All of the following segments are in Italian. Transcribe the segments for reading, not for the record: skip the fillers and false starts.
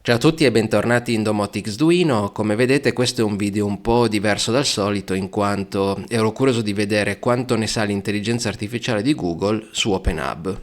Ciao a tutti e bentornati in Domoticsduino. Come vedete questo è un video un po' diverso dal solito in quanto ero curioso di vedere quanto ne sa l'intelligenza artificiale di Google su OpenHub.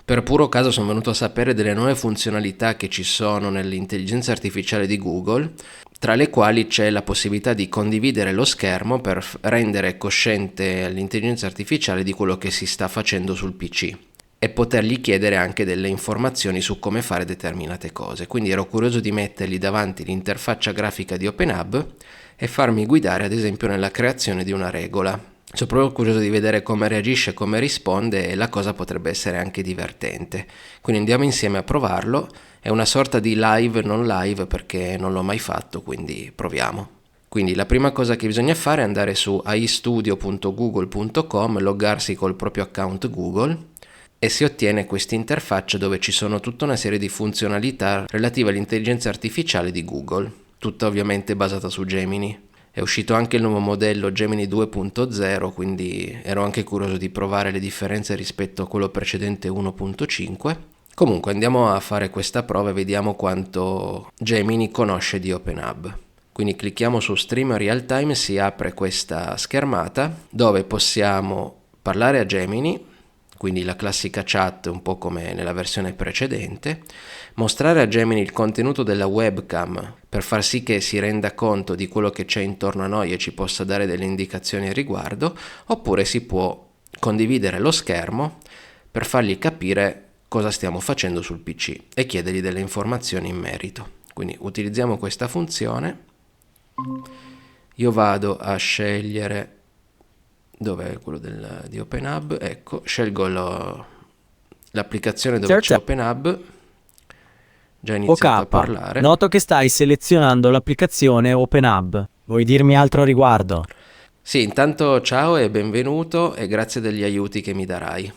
Per puro caso sono venuto a sapere delle nuove funzionalità che ci sono nell'intelligenza artificiale di Google, tra le quali c'è la possibilità di condividere lo schermo per rendere cosciente l'intelligenza artificiale di quello che si sta facendo sul PC e potergli chiedere anche delle informazioni su come fare determinate cose. Quindi ero curioso di mettergli davanti l'interfaccia grafica di OpenHub e farmi guidare ad esempio nella creazione di una regola. Sono proprio curioso di vedere come reagisce, come risponde, e la cosa potrebbe essere anche divertente. Quindi andiamo insieme a provarlo. È una sorta di live non live perché non l'ho mai fatto, quindi proviamo. Quindi la prima cosa che bisogna fare è andare su aistudio.google.com, loggarsi col proprio account Google e si ottiene questa interfaccia dove ci sono tutta una serie di funzionalità relative all'intelligenza artificiale di Google, tutta ovviamente basata su Gemini. È uscito anche il nuovo modello Gemini 2.0, quindi ero anche curioso di provare le differenze rispetto a quello precedente 1.5. Comunque andiamo a fare questa prova e vediamo quanto Gemini conosce di OpenHub. Quindi clicchiamo su Stream Real Time, si apre questa schermata dove possiamo parlare a Gemini, quindi la classica chat un po' come nella versione precedente, mostrare a Gemini il contenuto della webcam per far sì che si renda conto di quello che c'è intorno a noi e ci possa dare delle indicazioni al riguardo, oppure si può condividere lo schermo per fargli capire cosa stiamo facendo sul PC e chiedergli delle informazioni in merito. Quindi utilizziamo questa funzione. Io vado a scegliere dov'è quello di OpenHub, ecco, scelgo l'applicazione dove c'è OpenHub, già iniziato a parlare. Noto che stai selezionando l'applicazione OpenHub. Vuoi dirmi altro a riguardo? Sì, intanto ciao e benvenuto e grazie degli aiuti che mi darai.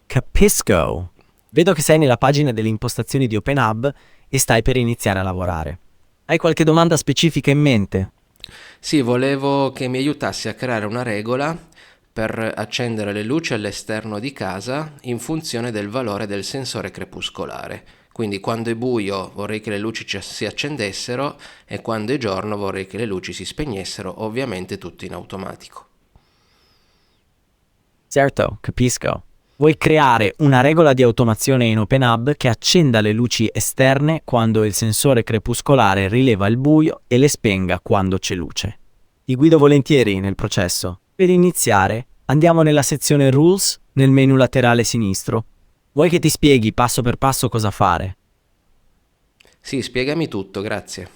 Capisco. Vedo che sei nella pagina delle impostazioni di OpenHub e stai per iniziare a lavorare. Hai qualche domanda specifica in mente? Sì, volevo che mi aiutassi a creare una regola per accendere le luci all'esterno di casa in funzione del valore del sensore crepuscolare. Quindi quando è buio vorrei che le luci si accendessero e quando è giorno vorrei che le luci si spegnessero, ovviamente tutto in automatico. Certo, capisco. Vuoi creare una regola di automazione in OpenHub che accenda le luci esterne quando il sensore crepuscolare rileva il buio e le spenga quando c'è luce. Ti guido volentieri nel processo. Per iniziare, andiamo nella sezione Rules nel menu laterale sinistro. Vuoi che ti spieghi passo per passo cosa fare? Sì, spiegami tutto, grazie.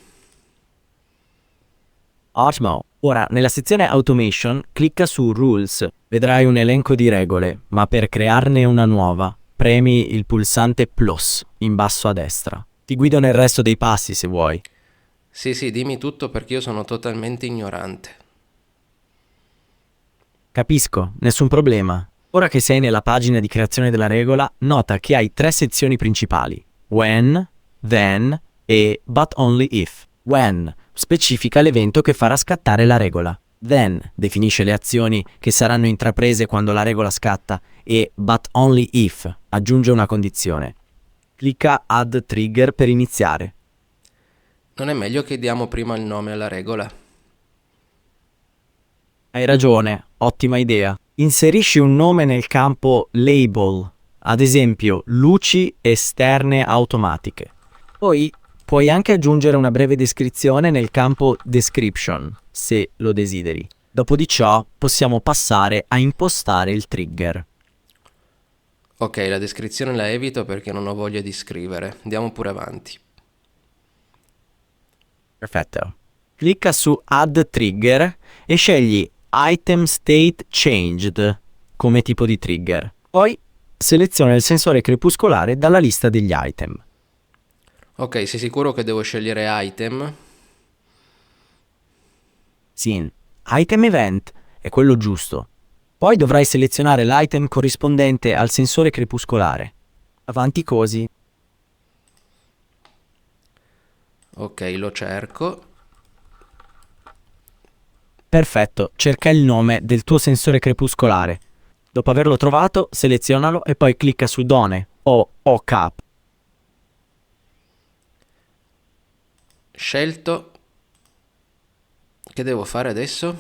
Ottimo. Ora, nella sezione Automation, clicca su Rules. Vedrai un elenco di regole, ma per crearne una nuova, premi il pulsante Plus in basso a destra. Ti guido nel resto dei passi se vuoi. Sì, dimmi tutto perché io sono totalmente ignorante. Capisco, nessun problema. Ora che sei nella pagina di creazione della regola, nota che hai 3 sezioni principali: When, Then e But Only If. When specifica l'evento che farà scattare la regola. Then definisce le azioni che saranno intraprese quando la regola scatta e But Only If aggiunge una condizione. Clicca Add Trigger per iniziare. Non è meglio che diamo prima il nome alla regola? Hai ragione, ottima idea. Inserisci un nome nel campo Label, ad esempio luci esterne automatiche. Poi puoi anche aggiungere una breve descrizione nel campo Description, se lo desideri. Dopo di ciò possiamo passare a impostare il trigger. Ok, la descrizione la evito perché non ho voglia di scrivere. Andiamo pure avanti. Perfetto. Clicca su Add Trigger e scegli Item State Changed come tipo di trigger. Poi seleziona il sensore crepuscolare dalla lista degli item. Ok, sei sicuro che devo scegliere item? Sì, Item Event è quello giusto. Poi dovrai selezionare l'item corrispondente al sensore crepuscolare. Avanti così. Ok, lo cerco. Perfetto, cerca il nome del tuo sensore crepuscolare. Dopo averlo trovato, selezionalo e poi clicca su Done o OCAP. Scelto. Che devo fare adesso?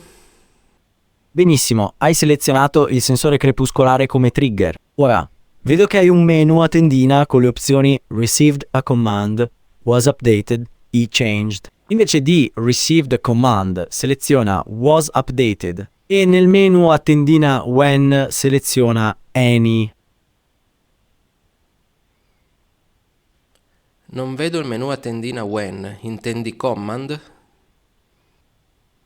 Benissimo, hai selezionato il sensore crepuscolare come trigger. Ora, vedo che hai un menu a tendina con le opzioni Received a command, Was updated e Changed. Invece di Received a command, seleziona Was updated e nel menu a tendina When seleziona Any. Non vedo il menu a tendina when. Intendi command?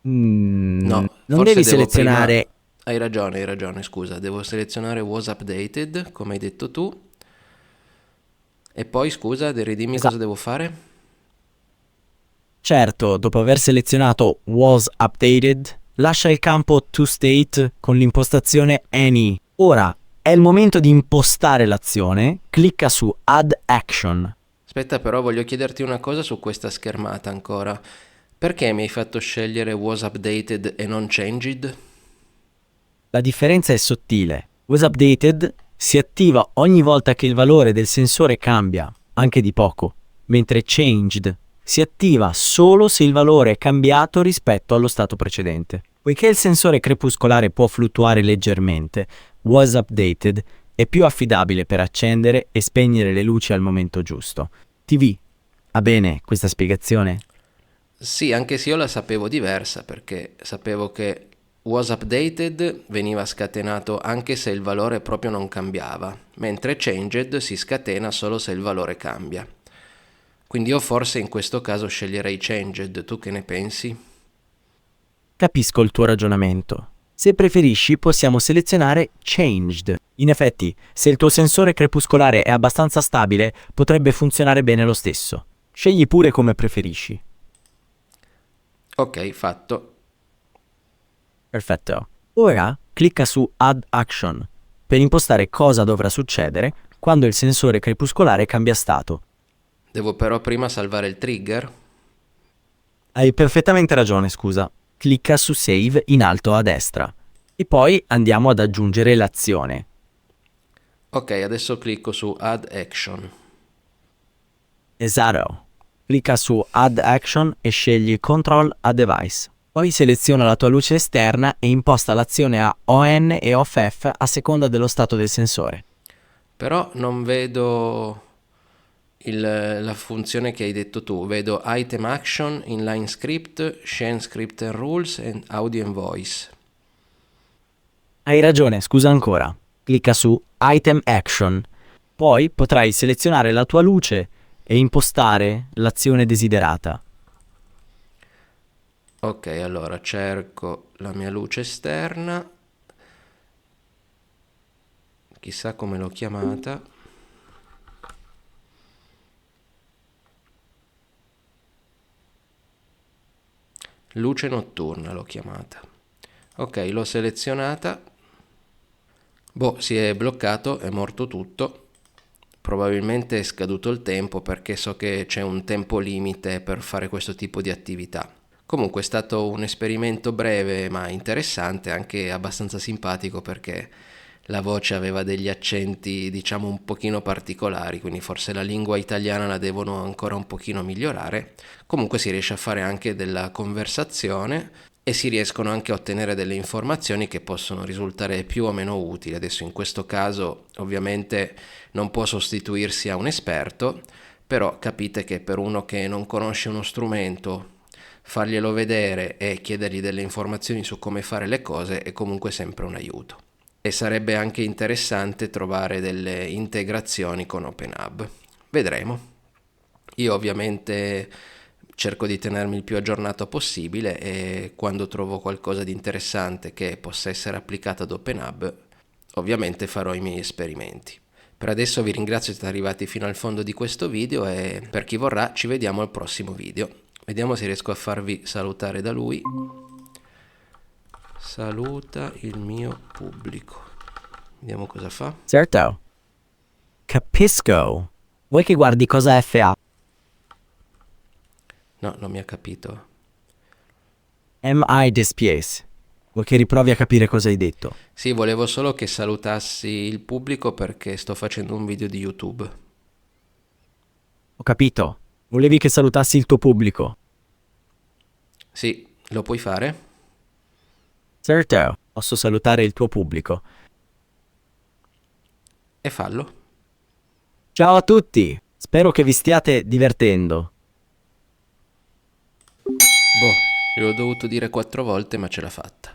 No, Non forse devi devo prima... selezionare. Hai ragione, scusa. Devo selezionare was updated, come hai detto tu. E poi, scusa, ridimmi cosa Esatto. devo fare? Certo, dopo aver selezionato Was updated, lascia il campo To State con l'impostazione Any. Ora è il momento di impostare l'azione, clicca su Add Action. Aspetta, però voglio chiederti una cosa su questa schermata ancora. Perché mi hai fatto scegliere was updated e non changed? La differenza è sottile. Was updated si attiva ogni volta che il valore del sensore cambia, anche di poco, mentre changed si attiva solo se il valore è cambiato rispetto allo stato precedente. Poiché il sensore crepuscolare può fluttuare leggermente, was updated è più affidabile per accendere e spegnere le luci al momento giusto. TV. Va bene questa spiegazione? Sì, anche se io la sapevo diversa, perché sapevo che was updated veniva scatenato anche se il valore proprio non cambiava, mentre changed si scatena solo se il valore cambia. Quindi io forse in questo caso sceglierei changed, tu che ne pensi? Capisco il tuo ragionamento. Se preferisci, possiamo selezionare Changed. In effetti, se il tuo sensore crepuscolare è abbastanza stabile, potrebbe funzionare bene lo stesso. Scegli pure come preferisci. Ok, fatto. Perfetto. Ora clicca su Add Action per impostare cosa dovrà succedere quando il sensore crepuscolare cambia stato. Devo però prima salvare il trigger? Hai perfettamente ragione, scusa. Clicca su Save in alto a destra. E poi andiamo ad aggiungere l'azione. Ok, adesso clicco su Add Action. Esatto. Clicca su Add Action e scegli Control a Device. Poi seleziona la tua luce esterna e imposta l'azione a on e off a seconda dello stato del sensore. Però non vedo la funzione che hai detto tu. Vedo Item Action, Inline Script, Shell Script and Rules e Audio and Voice. Hai ragione, scusa ancora. Clicca su Item Action. Poi potrai selezionare la tua luce e impostare l'azione desiderata. Ok, allora cerco la mia luce esterna. Chissà come l'ho chiamata. Luce notturna l'ho chiamata. Ok, l'ho selezionata. Boh, si è bloccato, è morto tutto. Probabilmente è scaduto il tempo perché so che c'è un tempo limite per fare questo tipo di attività. Comunque è stato un esperimento breve ma interessante, anche abbastanza simpatico perché la voce aveva degli accenti diciamo un pochino particolari, quindi forse la lingua italiana la devono ancora un pochino migliorare. Comunque si riesce a fare anche della conversazione e si riescono anche a ottenere delle informazioni che possono risultare più o meno utili. Adesso in questo caso ovviamente non può sostituirsi a un esperto, però capite che per uno che non conosce uno strumento, farglielo vedere e chiedergli delle informazioni su come fare le cose è comunque sempre un aiuto. E sarebbe anche interessante trovare delle integrazioni con OpenHub. Vedremo. Io ovviamente cerco di tenermi il più aggiornato possibile e quando trovo qualcosa di interessante che possa essere applicato ad OpenHub, ovviamente farò i miei esperimenti. Per adesso vi ringrazio di essere arrivati fino al fondo di questo video e per chi vorrà ci vediamo al prossimo video. Vediamo se riesco a farvi salutare da lui. Saluta il mio pubblico. Vediamo cosa fa. Certo. Capisco. Vuoi che guardi cosa fa? No, non mi ha capito. MI Dispies. Vuoi che riprovi a capire cosa hai detto? Sì, volevo solo che salutassi il pubblico perché sto facendo un video di YouTube. Ho capito. Volevi che salutassi il tuo pubblico. Sì, lo puoi fare? Certo, posso salutare il tuo pubblico. E fallo. Ciao a tutti, spero che vi stiate divertendo. Boh, gliel'ho dovuto dire 4 volte, ma ce l'ha fatta.